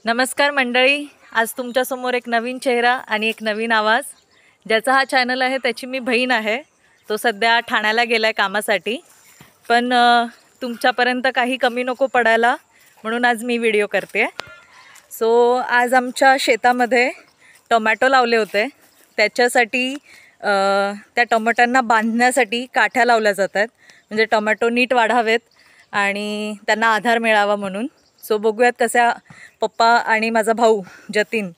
नमस्कार मंडळी, आज तुमच्यासमोर एक नवीन चेहरा आणि एक नवीन आवाज. ज्याचा हा चॅनल आहे त्याची मी बहीण आहे. तो सध्या ठाण्याला गेला आहे कामासाठी, पण तुमच्यापर्यंत काही कमी नको पडायला म्हणून आज मी व्हिडिओ करते. आज आमच्या शेतामध्ये टोमॅटो लावले होते. त्याच्यासाठी त्या टोमॅटोंना बांधण्यासाठी काठ्या लावल्या जातात, म्हणजे टोमॅटो नीट वाढावेत आणि त्यांना आधार मिळावा म्हणून. बघूयात कशा पप्पा आणि माझा भाऊ जतीन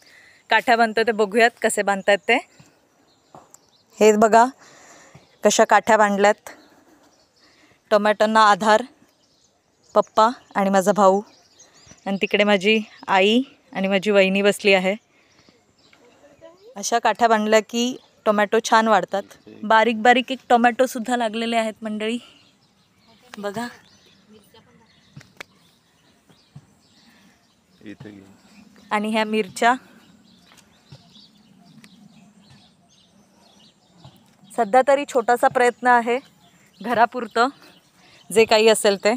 काठ्या बांधतो ते बघूयात कसे बांधतात ते. हे बघा कशा काठ्या बांधल्यात. टोमॅटोंना आधार पप्पा आणि माझा भाऊ, आणि तिकडे माझी आई आणि माझी वहिनी बसली आहे. अशा काठ्या बांधल्या की टोमॅटो छान वाढतात. बारीक बारीक एक टोमॅटो सुद्धा लागलेले आहेत मंडळी, बघा. आणि ह्या मिरच्या सध्या तरी छोटासा प्रयत्न आहे घरापुरतं, जे काही असेल ते.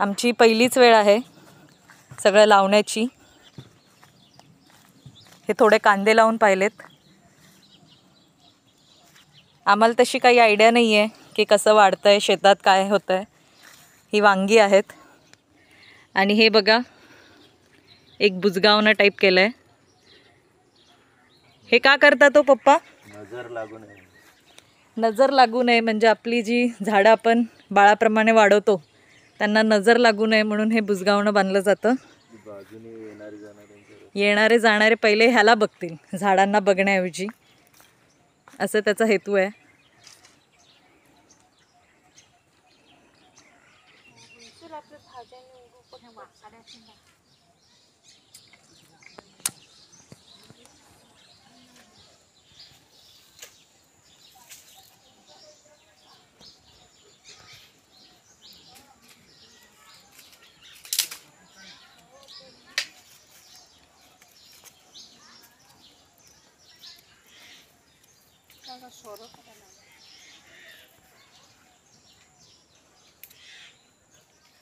आमची पहिलीच वेळ आहे सगळं लावण्याची. हे थोडे कांदे लावून पाहिलेत. आम्हाला तशी काही आयडिया नाही आहे की कसं वाढतंय शेतात, काय होतंय. ही वांगी आहेत. आणि हे बघा एक बुजगावनं टाईप केलं आहे. हे का करतात तो पप्पा? नजर लागू नये. नजर लागू नये म्हणजे आपली जी झाडं आपण बाळाप्रमाणे वाढवतो त्यांना नजर लागू नये म्हणून हे बुजगावणं बांधलं जातं. येणारे जाणारे पहिले ह्याला बघतील, झाडांना बघण्याऐवजी, असं त्याचा हेतू आहे.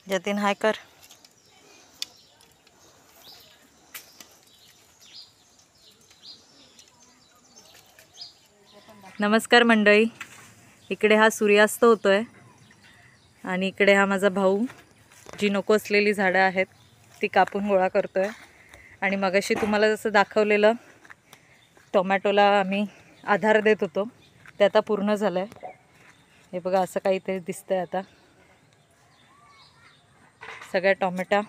जतीन हाय कर. नमस्कार मंडळी, इकडे हा सूर्यास्त होतोय आणि इकडे हा माझा भाऊ जी नको असलेली झाडं आहेत ती कापून गोळा करतोय. आणि मगाशी तुम्हाला जसं दाखवलेलं टोमॅटोला आम्ही आधार देत होतो ते आता पूर्ण झालं आहे. हे बघा असं काहीतरी दिसतंय. आता सगळ्या टोमॅटो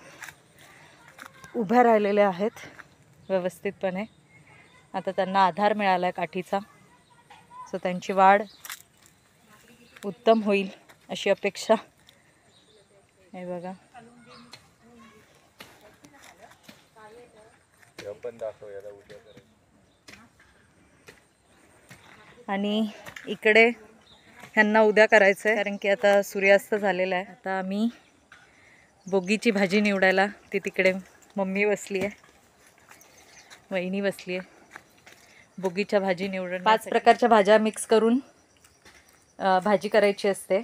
उभ्या राहिलेल्या आहेत व्यवस्थितपणे. आता त्यांना आधार मिळाला आहे काठीचा, त्यांची वाढ उत्तम होईल अशी अपेक्षा. हे बघा. आणि इकडे ह्यांना उद्या करायचं आहे कारण की आता सूर्यास्त झालेला आहे. आता आम्ही बोगीची भाजी निवडायला, ती तिकडे मम्मी बसली आहे, वहिनी बसली आहे. बोगीच्या भाजी निवडून 5 प्रकारच्या भाज्या मिक्स करून भाजी करायची असते.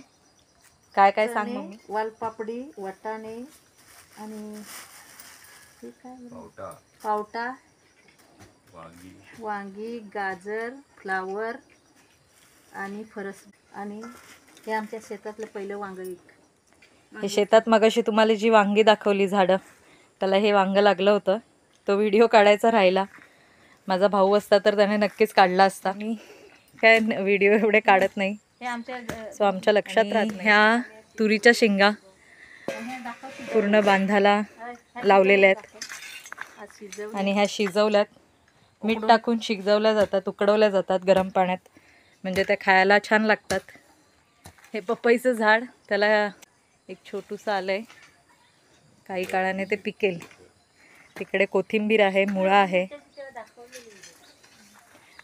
काय काय सांग मम्मी? वालपापडी, वाटाणे आणि पावटा, वांगी, गाजर, फ्लावर आणि फरस. आणि हे आमच्या शेतातलं पहिलं वांग. हे शेतात मगाशी तुम्हाला जी वांगी दाखवली झाडं, त्याला हे वांग लागलं होतं. तो व्हिडिओ काढायचा राहिला. माझा भाऊ असता तर त्याने नक्कीच काढला असता. मी काय व्हिडिओ एवढे काढत नाही, आमच्या लक्षात राहत नाही. ह्या तुरीच्या शेंगा पूर्ण बांधाला लावलेल्या आहेत आणि ह्या शिजवल्यात. मीठ टाकून शिजवल्या जातात, उकडवल्या जातात गरम पाण्यात, म्हणजे त्या खायला छान लागतात. हे पपईचं झाड, त्याला एक छोटूसं आलं आहे, काही काळाने ते पिकेल. तिकडे कोथिंबीर आहे, मुळा आहे.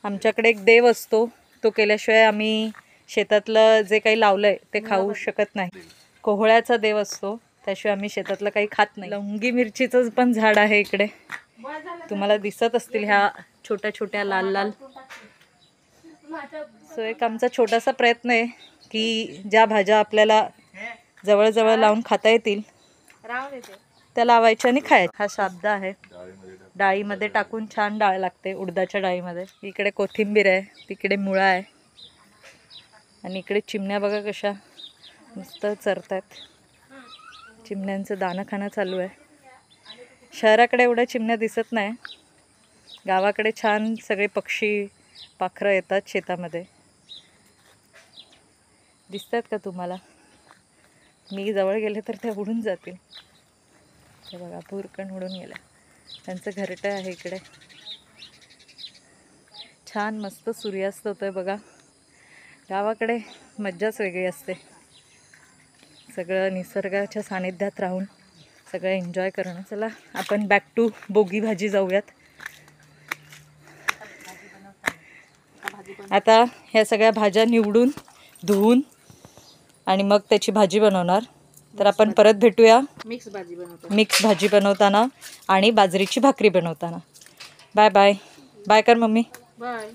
आमच्याकडे एक देव असतो, तो केल्याशिवाय आम्ही शेतातलं जे काही लावलं आहे ते खाऊ शकत नाही. कोहळ्याचा देव असतो, त्याशिवाय आम्ही शेतातलं काही खात नाही. लवंगी मिरचीचं पण झाड आहे इकडे, तुम्हाला दिसत असतील ह्या छोट्या छोट्या लाल लाल. एक आमचा छोटासा प्रयत्न आहे की ज्या भाज्या आपल्याला जवळजवळ लावून खाता येतील त्या लावायच्या आणि खायच्या. हा शाब्दा आहे, डाळीमध्ये टाकून छान डाळ लागते, उडदाच्या डाळीमध्ये. इकडे कोथिंबीर आहे, तिकडे मुळा आहे आणि इकडे चिमण्या बघा कशा नुसतं चरतात. चिमण्यांचं दाणं खाणं चालू आहे. शहराकडे एवढ्या चिमण्या दिसत नाही, गावाकडे छान सगळे पक्षी पाखरं येतात शेतामध्ये. दिसतात का तुम्हाला? मी जवळ गेले तर ते उडून जातील. हे बघा भुरकण उडून गेल्या. त्यांचं घरटं आहे इकडे. छान मस्त सूर्यास्त होतोय बघा. गावाकडे मज्जाच वेगळी असते, सगळं निसर्गाच्या सानिध्यात राहून सगळं एन्जॉय करणं. चला आपण बॅक टू बोगी भाजी जाऊयात. आता ह्या सगळ्या भाज्या निवडून धुवून आणि मग त्याची भाजी बनवणार. तर आपण परत भेटूया मिक्स भाजी बनवताना आणि बाजरीची भाकरी बनवताना. Bye bye. बाय कर मम्मी. बाय.